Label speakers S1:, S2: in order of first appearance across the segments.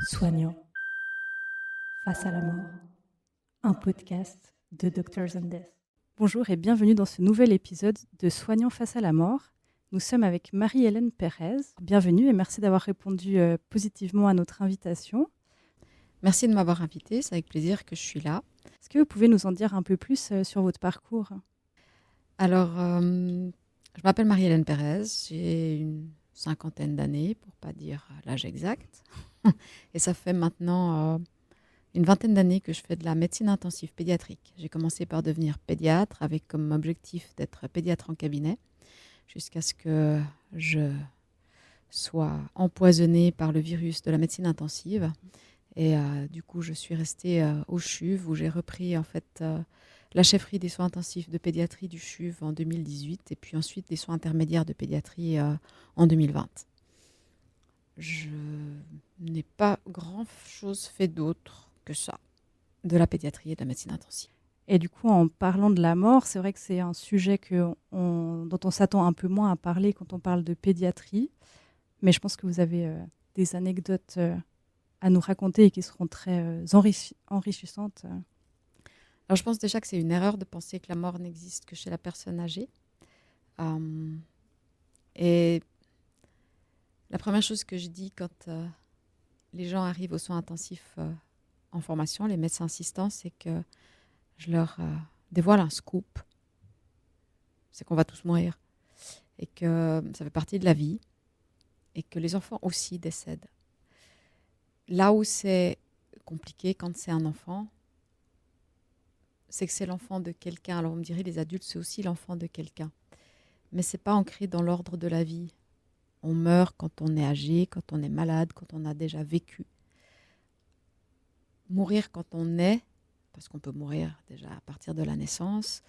S1: Soignant face à la mort, un podcast de Doctors and Death. Bonjour et bienvenue dans ce nouvel épisode de Soignant face à la mort. Nous sommes avec Marie-Hélène Pérez. Bienvenue et merci d'avoir répondu positivement à notre invitation.
S2: Merci de m'avoir invitée, c'est avec plaisir que je suis là.
S1: Est-ce que vous pouvez nous en dire un peu plus sur votre parcours ?
S2: Alors, je m'appelle Marie-Hélène Pérez, j'ai une cinquantaine d'années, pour ne pas dire l'âge exact. Et ça fait maintenant une vingtaine d'années que je fais de la médecine intensive pédiatrique. J'ai commencé par devenir pédiatre avec comme objectif d'être pédiatre en cabinet, jusqu'à ce que je sois empoisonnée par le virus de la médecine intensive. Et du coup, je suis restée au CHUV où j'ai repris en fait la chefferie des soins intensifs de pédiatrie du CHUV en 2018 et puis ensuite des soins intermédiaires de pédiatrie en 2020. Je n'ai pas grand-chose fait d'autre que ça, de la pédiatrie et de la médecine intensive.
S1: Et du coup, en parlant de la mort, c'est vrai que c'est un sujet dont on s'attend un peu moins à parler quand on parle de pédiatrie. Mais je pense que vous avez des anecdotes à nous raconter et qui seront très enrichissantes.
S2: Alors je pense déjà que c'est une erreur de penser que la mort n'existe que chez la personne âgée. Et la première chose que je dis quand les gens arrivent aux soins intensifs en formation, les médecins assistants, c'est que je leur dévoile un scoop. C'est qu'on va tous mourir. Et que ça fait partie de la vie. Et que les enfants aussi décèdent. Là où c'est compliqué quand c'est un enfant, c'est que c'est l'enfant de quelqu'un. Alors on me dirait les adultes, c'est aussi l'enfant de quelqu'un. Mais c'est pas ancré dans l'ordre de la vie. On meurt quand on est âgé, quand on est malade, quand on a déjà vécu. Mourir quand on est, parce qu'on peut mourir déjà à partir de la naissance,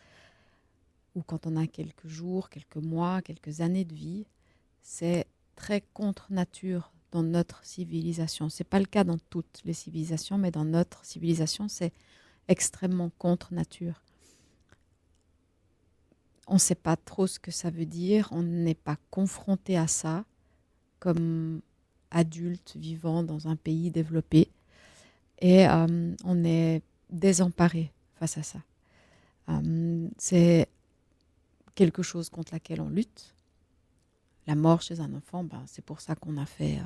S2: ou quand on a quelques jours, quelques mois, quelques années de vie, c'est très contre nature dans notre civilisation. Ce n'est pas le cas dans toutes les civilisations, mais dans notre civilisation, c'est extrêmement contre nature. On ne sait pas trop ce que ça veut dire, on n'est pas confronté à ça comme adulte vivant dans un pays développé et on est désemparé face à ça. C'est quelque chose contre laquelle on lutte. La mort chez un enfant, c'est pour ça qu'on a fait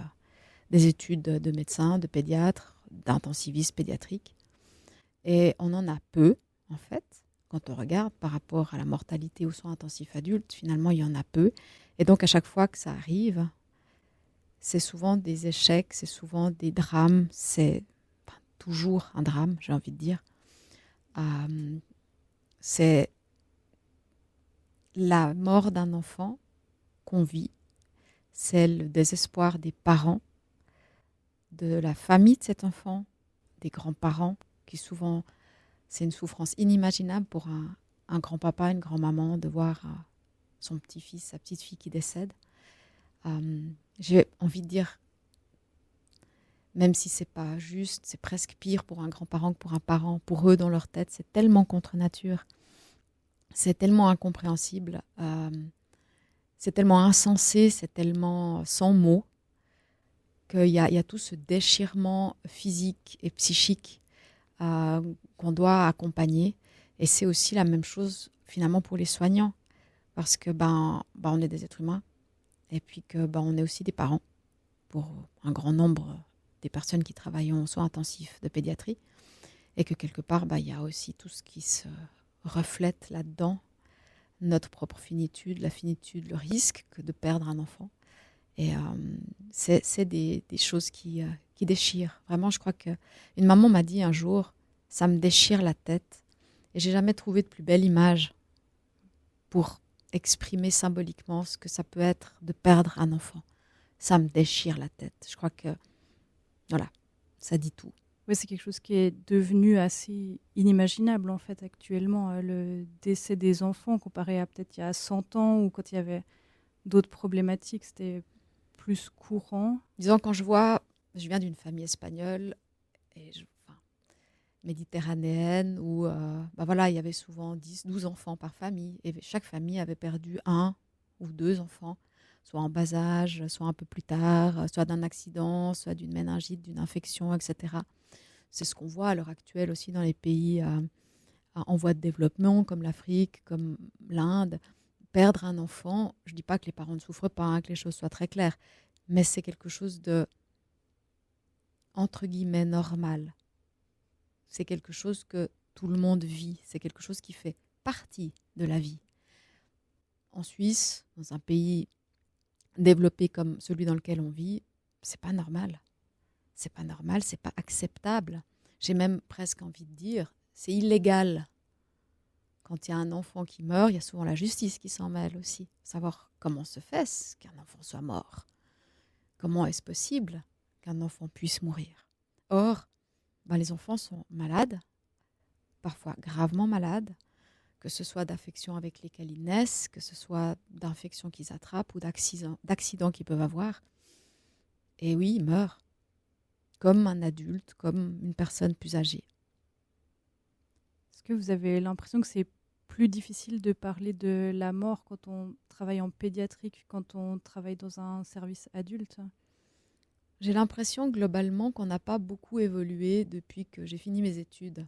S2: des études de médecin, de pédiatre, d'intensiviste pédiatrique. Et on en a peu, en fait, quand on regarde par rapport à la mortalité aux soins intensifs adultes. Finalement, il y en a peu. Et donc, à chaque fois que ça arrive, c'est souvent des échecs, c'est souvent des drames. C'est toujours un drame, j'ai envie de dire. C'est la mort d'un enfant qu'on vit. C'est le désespoir des parents, de la famille de cet enfant, des grands-parents, qui souvent, c'est une souffrance inimaginable pour un grand-papa, une grand-maman, de voir son petit-fils, sa petite-fille qui décède. J'ai envie de dire, même si c'est pas juste, c'est presque pire pour un grand-parent que pour un parent. Pour eux, dans leur tête, c'est tellement contre nature, c'est tellement incompréhensible, c'est tellement insensé, c'est tellement sans mots, qu'il y a tout ce déchirement physique et psychique qu'on doit accompagner. Et c'est aussi la même chose finalement pour les soignants, parce que on est des êtres humains, et puis que on est aussi des parents pour un grand nombre des personnes qui travaillent en soins intensifs de pédiatrie, et que quelque part il y a aussi tout ce qui se reflète là-dedans, notre propre finitude, la finitude, le risque que de perdre un enfant. Et c'est des choses qui déchirent. Vraiment, je crois qu'une maman m'a dit un jour, ça me déchire la tête. Et j'ai jamais trouvé de plus belle image pour exprimer symboliquement ce que ça peut être de perdre un enfant. Ça me déchire la tête. Je crois que, voilà, ça dit tout.
S1: Oui, c'est quelque chose qui est devenu assez inimaginable en fait actuellement, le décès des enfants comparé à peut-être il y a 100 ans ou quand il y avait d'autres problématiques, c'était plus courant.
S2: Disons, quand je viens d'une famille espagnole et méditerranéenne où il y avait souvent 10, 12 enfants par famille et chaque famille avait perdu un ou deux enfants, soit en bas âge, soit un peu plus tard, soit d'un accident, soit d'une méningite, d'une infection, etc. C'est ce qu'on voit à l'heure actuelle aussi dans les pays en voie de développement, comme l'Afrique, comme l'Inde. Perdre un enfant, je ne dis pas que les parents ne souffrent pas, que les choses soient très claires, mais c'est quelque chose de, entre guillemets, normal. C'est quelque chose que tout le monde vit, c'est quelque chose qui fait partie de la vie. En Suisse, dans un pays développé comme celui dans lequel on vit, c'est pas normal. C'est pas normal, c'est pas acceptable. J'ai même presque envie de dire, c'est illégal. Quand il y a un enfant qui meurt, il y a souvent la justice qui s'en mêle aussi. Savoir comment se fait-ce qu'un enfant soit mort. Comment est-ce possible qu'un enfant puisse mourir? Or, les enfants sont malades, parfois gravement malades, que ce soit d'affections avec lesquelles ils naissent, que ce soit d'infections qu'ils attrapent ou d'accidents qu'ils peuvent avoir. Et oui, ils meurent, comme un adulte, comme une personne plus âgée.
S1: Est-ce que vous avez l'impression que c'est plus difficile de parler de la mort quand on travaille en pédiatrie que quand on travaille dans un service adulte?
S2: J'ai l'impression globalement qu'on n'a pas beaucoup évolué depuis que j'ai fini mes études,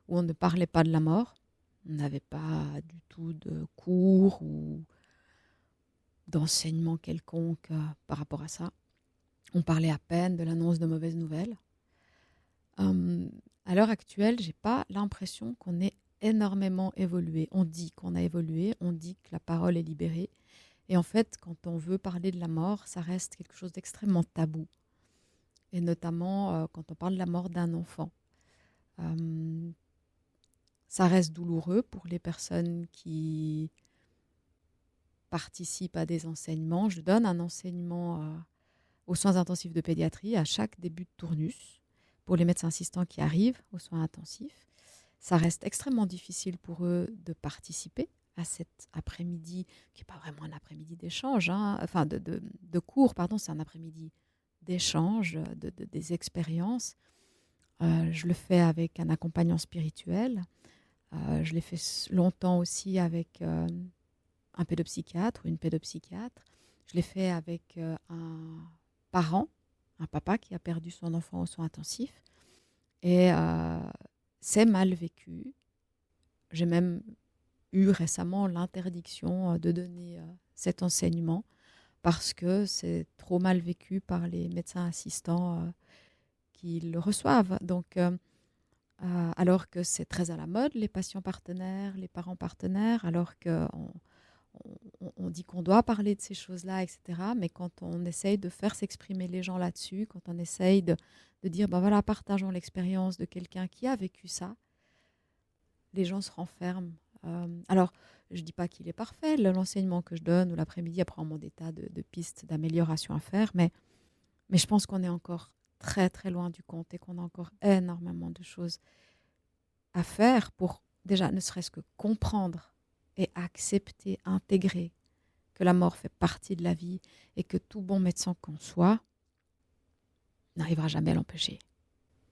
S2: où on ne parlait pas de la mort. On n'avait pas du tout de cours ou d'enseignement quelconque par rapport à ça. On parlait à peine de l'annonce de mauvaises nouvelles. À l'heure actuelle, je n'ai pas l'impression qu'on ait énormément évolué. On dit qu'on a évolué, on dit que la parole est libérée. Et en fait, quand on veut parler de la mort, ça reste quelque chose d'extrêmement tabou. Et notamment quand on parle de la mort d'un enfant. Ça reste douloureux pour les personnes qui participent à des enseignements. Je donne un enseignement aux soins intensifs de pédiatrie à chaque début de tournus pour les médecins assistants qui arrivent aux soins intensifs. Ça reste extrêmement difficile pour eux de participer à cet après-midi, qui n'est pas vraiment un après-midi d'échange, de cours, c'est un après-midi d'échange, des expériences. Je le fais avec un accompagnant spirituel. Je l'ai fait longtemps aussi avec un pédopsychiatre ou une pédopsychiatre. Je l'ai fait avec un parent, un papa qui a perdu son enfant aux soins intensifs. Et c'est mal vécu. J'ai même eu récemment l'interdiction de donner cet enseignement parce que c'est trop mal vécu par les médecins assistants qui le reçoivent. Donc, alors que c'est très à la mode, les patients partenaires, les parents partenaires, alors qu'on on dit qu'on doit parler de ces choses-là, etc. Mais quand on essaye de faire s'exprimer les gens là-dessus, quand on essaye de dire, voilà, partageons l'expérience de quelqu'un qui a vécu ça, les gens se renferment. Alors, je ne dis pas qu'il est parfait, l'enseignement que je donne ou l'après-midi, après mon des tas de pistes d'amélioration à faire, mais je pense qu'on est encore très, très loin du compte et qu'on a encore énormément de choses à faire pour déjà ne serait-ce que comprendre et accepter, intégrer que la mort fait partie de la vie et que tout bon médecin qu'on soit n'arrivera jamais à l'empêcher.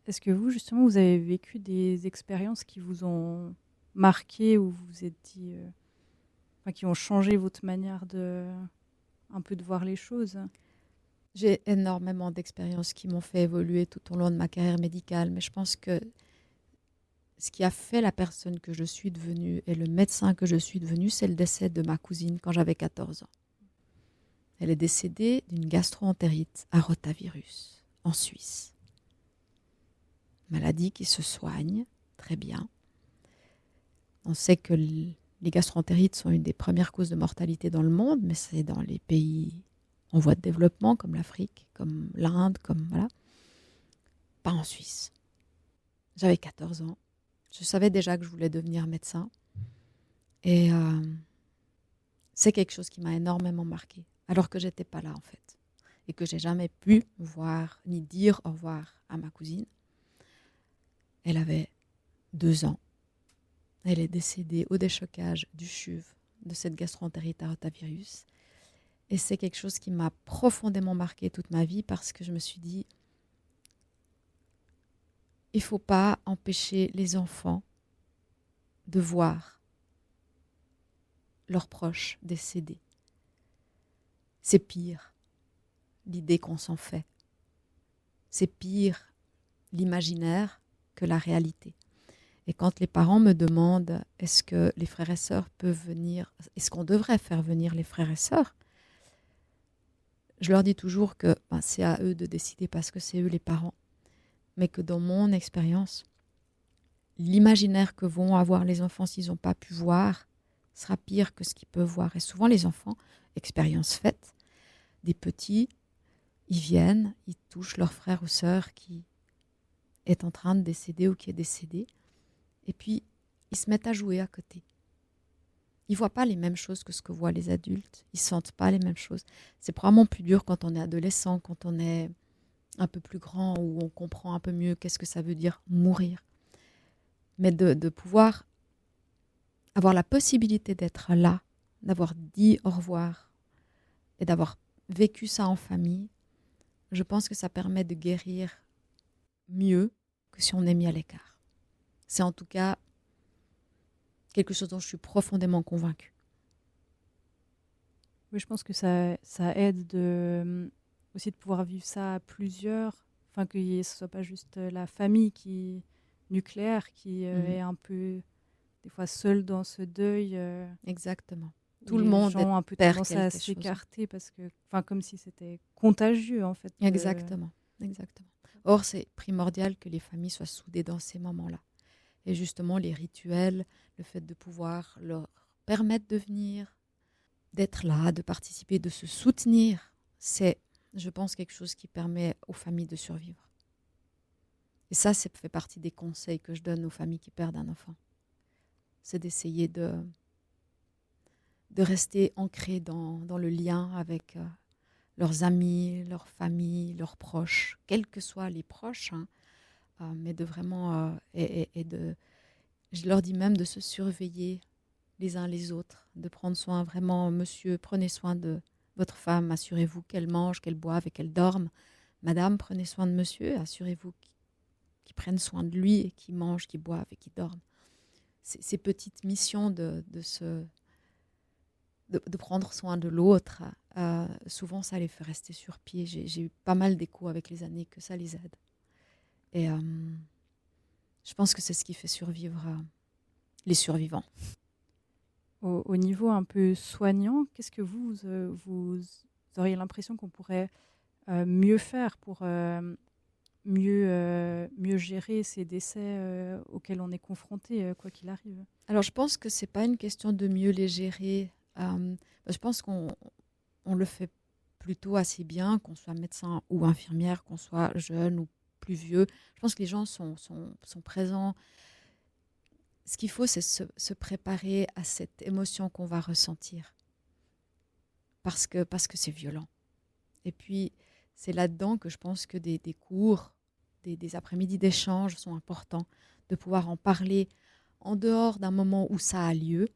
S1: Est-ce que vous, justement, vous avez vécu des expériences qui vous ont marqué ou vous vous êtes dit, qui ont changé votre manière un peu de voir les choses?
S2: J'ai énormément d'expériences qui m'ont fait évoluer tout au long de ma carrière médicale, mais je pense que ce qui a fait la personne que je suis devenue et le médecin que je suis devenu, c'est le décès de ma cousine quand j'avais 14 ans. Elle est décédée d'une gastro-entérite à rotavirus en Suisse. Maladie qui se soigne très bien. On sait que les gastro-entérites sont une des premières causes de mortalité dans le monde, mais c'est dans les pays en voie de développement, comme l'Afrique, comme l'Inde, voilà. Pas en Suisse. J'avais 14 ans. Je savais déjà que je voulais devenir médecin. Et c'est quelque chose qui m'a énormément marquée, alors que j'étais pas là en fait. Et que j'ai jamais pu voir ni dire au revoir à ma cousine. Elle avait 2 ans. Elle est décédée au déchocage du CHUV de cette gastro-entérite à rotavirus. Et c'est quelque chose qui m'a profondément marquée toute ma vie parce que je me suis dit, il ne faut pas empêcher les enfants de voir leurs proches décédés. c'est pire l'idée qu'on s'en fait. C'est pire l'imaginaire que la réalité. Et quand les parents me demandent est-ce que les frères et sœurs peuvent venir, est-ce qu'on devrait faire venir les frères et sœurs, je leur dis toujours que c'est à eux de décider parce que c'est eux les parents. Mais que dans mon expérience, l'imaginaire que vont avoir les enfants s'ils n'ont pas pu voir sera pire que ce qu'ils peuvent voir. Et souvent les enfants, expérience faite, des petits, ils viennent, ils touchent leur frère ou sœur qui est en train de décéder ou qui est décédé, et puis ils se mettent à jouer à côté. Ils ne voient pas les mêmes choses que ce que voient les adultes, ils ne sentent pas les mêmes choses. C'est probablement plus dur quand on est adolescent, quand on est un peu plus grand, où on comprend un peu mieux qu'est-ce que ça veut dire mourir. Mais de pouvoir avoir la possibilité d'être là, d'avoir dit au revoir et d'avoir vécu ça en famille, je pense que ça permet de guérir mieux que si on est mis à l'écart. C'est en tout cas quelque chose dont je suis profondément convaincue.
S1: Oui, je pense que ça aide aussi de pouvoir vivre ça à plusieurs, enfin que ce ne soit pas juste la famille nucléaire qui est un peu des fois seule dans ce deuil.
S2: Exactement. Tout le monde
S1: les gens ont un peu tendance à s'écarter parce que, comme si c'était contagieux en fait.
S2: Exactement. Or, c'est primordial que les familles soient soudées dans ces moments-là. Et justement, les rituels, le fait de pouvoir leur permettre de venir, d'être là, de participer, de se soutenir, c'est, je pense, quelque chose qui permet aux familles de survivre. Et ça fait partie des conseils que je donne aux familles qui perdent un enfant. C'est d'essayer de rester ancrés dans le lien avec leurs amis, leurs familles, leurs proches, quels que soient les proches, mais de vraiment... je leur dis même de se surveiller les uns les autres, de prendre soin vraiment, monsieur, prenez soin de votre femme, assurez-vous qu'elle mange, qu'elle boive et qu'elle dorme. Madame, prenez soin de monsieur, assurez-vous qu'il prenne soin de lui et qu'il mange, qu'il boive et qu'il dorme. Ces petites missions de prendre soin de l'autre, souvent ça les fait rester sur pied. J'ai eu pas mal d'échos avec les années que ça les aide. Et je pense que c'est ce qui fait survivre les survivants.
S1: Au niveau un peu soignant, qu'est-ce que vous auriez l'impression qu'on pourrait mieux faire pour mieux gérer ces décès auxquels on est confronté, quoi qu'il arrive?
S2: Alors, je pense que ce n'est pas une question de mieux les gérer. Je pense qu'on le fait plutôt assez bien, qu'on soit médecin ou infirmière, qu'on soit jeune ou plus vieux. Je pense que les gens sont présents. Ce qu'il faut, c'est se préparer à cette émotion qu'on va ressentir. Parce que c'est violent. Et puis, c'est là-dedans que je pense que des cours, des après-midi d'échange sont importants, de pouvoir en parler en dehors d'un moment où ça a lieu,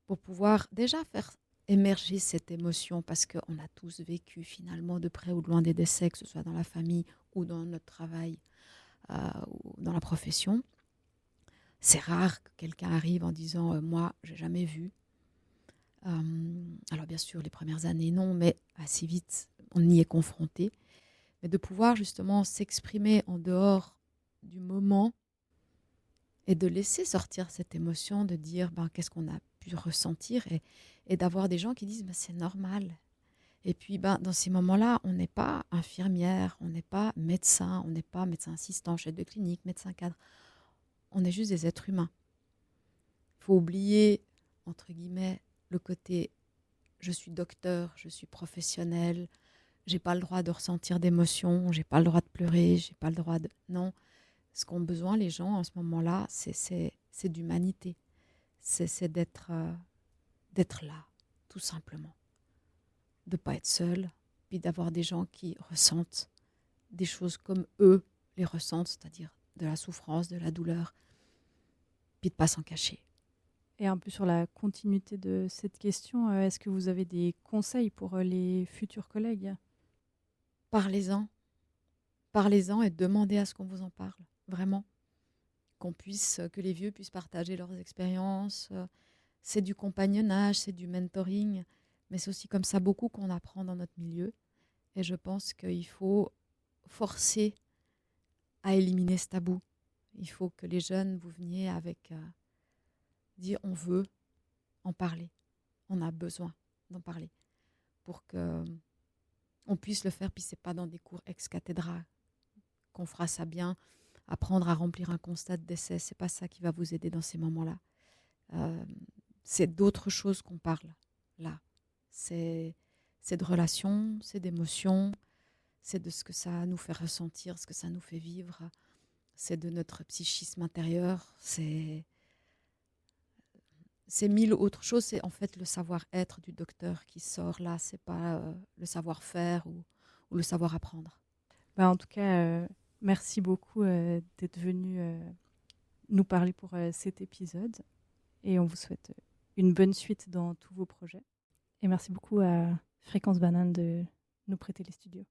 S2: pour pouvoir déjà faire émerger cette émotion, parce qu'on a tous vécu finalement de près ou de loin des décès, que ce soit dans la famille ou dans notre travail ou dans la profession. C'est rare que quelqu'un arrive en disant moi, j'ai jamais vu. Alors bien sûr, les premières années, non, mais assez vite, on y est confronté. Mais de pouvoir justement s'exprimer en dehors du moment et de laisser sortir cette émotion, de dire qu'est-ce qu'on a pu ressentir et d'avoir des gens qui disent c'est normal. Et puis dans ces moments-là, on n'est pas infirmière, on n'est pas médecin, on n'est pas médecin assistant, chef de clinique, médecin cadre. On est juste des êtres humains. Il faut oublier, entre guillemets, le côté je suis docteur, je suis professionnel, j'ai pas le droit de ressentir d'émotions, j'ai pas le droit de pleurer, j'ai pas le droit de... Non, ce qu'ont besoin les gens en ce moment-là, c'est d'humanité. C'est d'être là, tout simplement. De pas être seul, puis d'avoir des gens qui ressentent des choses comme eux les ressentent, c'est-à-dire de la souffrance, de la douleur, puis de pas s'en cacher.
S1: Et un peu sur la continuité de cette question, est-ce que vous avez des conseils pour les futurs collègues ?
S2: Parlez-en. Parlez-en et demandez à ce qu'on vous en parle, vraiment. Que les vieux puissent partager leurs expériences. C'est du compagnonnage, c'est du mentoring, Mais c'est aussi comme ça beaucoup qu'on apprend dans notre milieu. Et je pense qu'il faut forcer à éliminer ce tabou. Il faut que les jeunes, vous veniez avec dire on veut en parler. On a besoin d'en parler pour que on puisse le faire. Puis c'est pas dans des cours ex cathedra qu'on fera ça bien. Apprendre à remplir un constat de décès, c'est pas ça qui va vous aider dans ces moments-là. C'est d'autres choses qu'on parle là. C'est de relations, c'est d'émotions, c'est de ce que ça nous fait ressentir, ce que ça nous fait vivre, c'est de notre psychisme intérieur, c'est mille autres choses. C'est en fait le savoir-être du docteur qui sort là, c'est pas le savoir-faire ou le savoir-apprendre.
S1: En tout cas, merci beaucoup d'être venu nous parler pour cet épisode et on vous souhaite une bonne suite dans tous vos projets. Et merci beaucoup à Fréquence Banane de nous prêter les studios.